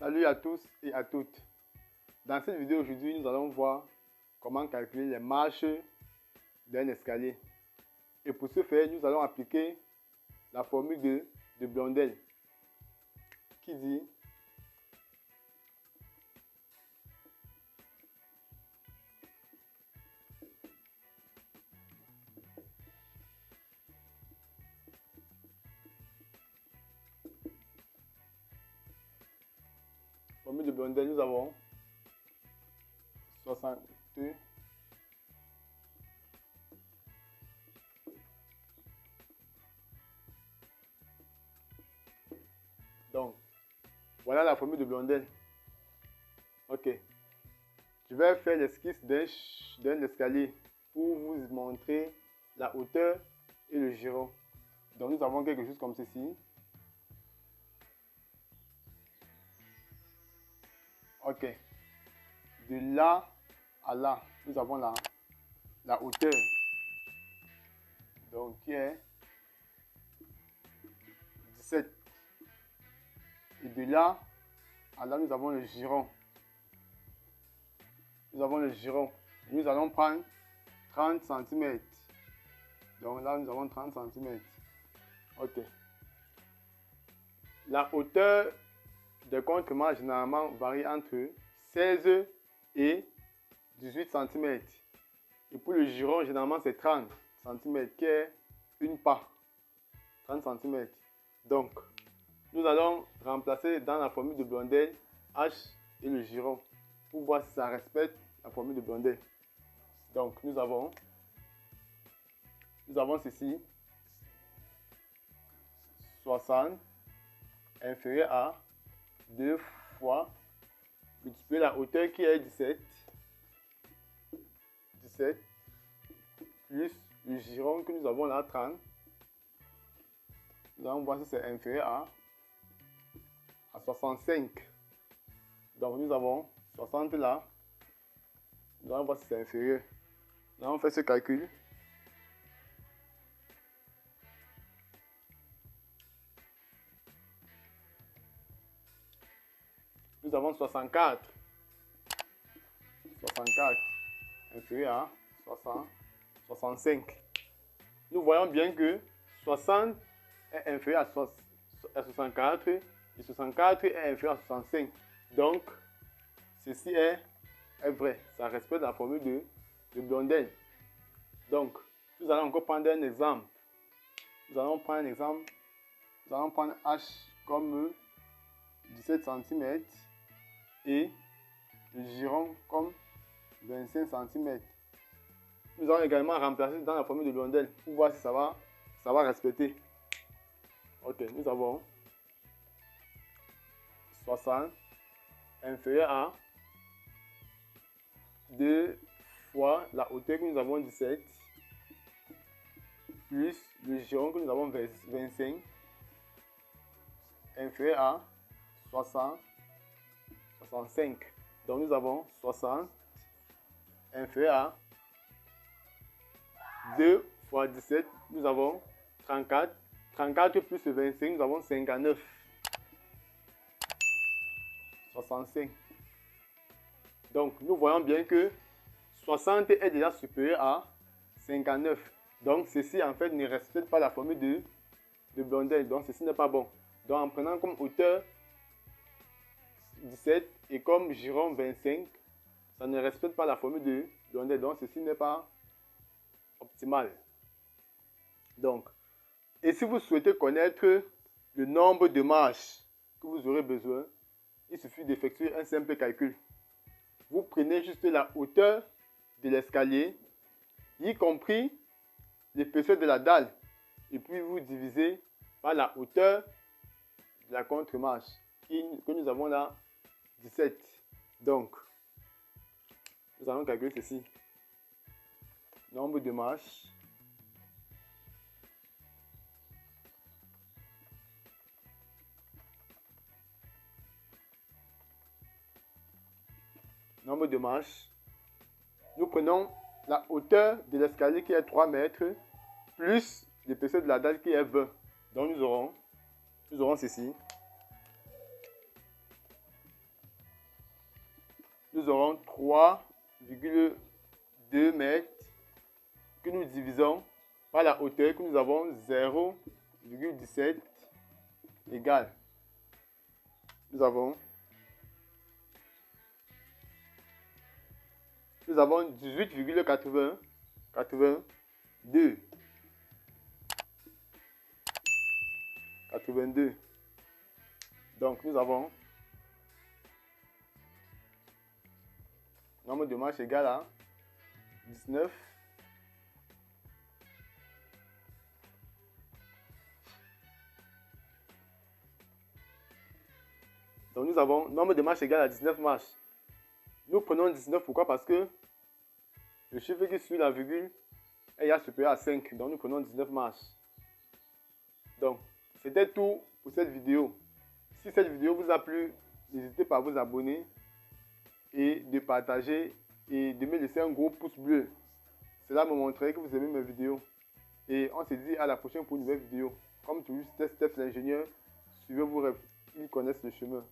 Salut à tous et à toutes. Dans cette vidéo aujourd'hui, nous allons voir comment calculer les marches d'un escalier. Et pour ce faire, nous allons appliquer la formule de Blondel qui dit formule de Blondel, nous avons 62 donc voilà la formule de Blondel. Ok, je vais faire l'esquisse d'un escalier pour vous montrer la hauteur et le giron. Donc nous avons quelque chose comme ceci. Ok, de là à là, nous avons la hauteur, donc qui est 17. Et de là à là, nous avons le giron. Nous avons le giron. Nous allons prendre 30 cm. Donc là, nous avons 30 cm. Ok. La hauteur des contre-marches généralement varie entre 16 et 18 cm. Et pour le giron, généralement, c'est 30 cm qui est une pas. 30 cm. Donc, nous allons remplacer dans la formule de Blondel H et le giron pour voir si ça respecte la formule de Blondel. Donc, nous avons ceci 60 inférieur à 2 fois multiplier la hauteur qui est 17 plus le giron que nous avons là 30. Nous allons voir si c'est inférieur à 65. Donc nous avons 60 là. Nous allons voir si c'est inférieur. Nous allons faire ce calcul. Nous avons 64 inférieur à 65. Nous voyons bien que 60 est inférieur à 64 et 64 est inférieur à 65. Donc, ceci est vrai. Ça respecte la formule de Blondel. Donc, nous allons encore prendre un exemple. Nous allons prendre un exemple. Nous allons prendre H comme 17 cm et le giron comme 25 cm. Nous allons également remplacer dans la formule de Blondel pour voir si ça va respecter. Ok, nous avons 60 inférieur à 2 fois la hauteur que nous avons 17 plus le giron que nous avons 25 inférieur à 65. Donc nous avons 60 inférieur à 2 fois 17, nous avons 34. 34 plus 25, nous avons 59. 65. Donc nous voyons bien que 60 est déjà supérieur à 59. Donc ceci en fait ne respecte pas la formule de Blondel. Donc ceci n'est pas bon. Donc en prenant comme hauteur 17 et comme giron 25, ça ne respecte pas la formule de Blondel. Donc ceci n'est pas optimal. Donc, et si vous souhaitez connaître le nombre de marches que vous aurez besoin, il suffit d'effectuer un simple calcul. Vous prenez juste la hauteur de l'escalier, y compris l'épaisseur de la dalle, et puis vous divisez par la hauteur de la contre-marche que nous avons là, 17. Donc, nous allons calculer ceci. Nombre de marches Nous prenons la hauteur de l'escalier qui est 3 mètres plus l'épaisseur de la dalle qui est 20. Donc nous aurons ceci. nous aurons 3,2 mètres que nous divisons par la hauteur que nous avons 0,17 égale. Nous avons 82. Donc nous avons nombre de marches égal à 19. Donc nous avons nombre de marches égal à 19 marches. Nous prenons 19, pourquoi? Parce que le chiffre qui suit la virgule est supérieur à 5. Donc nous prenons 19 marches. Donc c'était tout pour cette vidéo. Si cette vidéo vous a plu, n'hésitez pas à vous abonner et de partager et de me laisser un gros pouce bleu. Cela me montrerait que vous aimez mes vidéos. Et on se dit à la prochaine pour une nouvelle vidéo. Comme toujours, c'était Steph l'ingénieur. Suivez vos rêves, ils connaissent le chemin.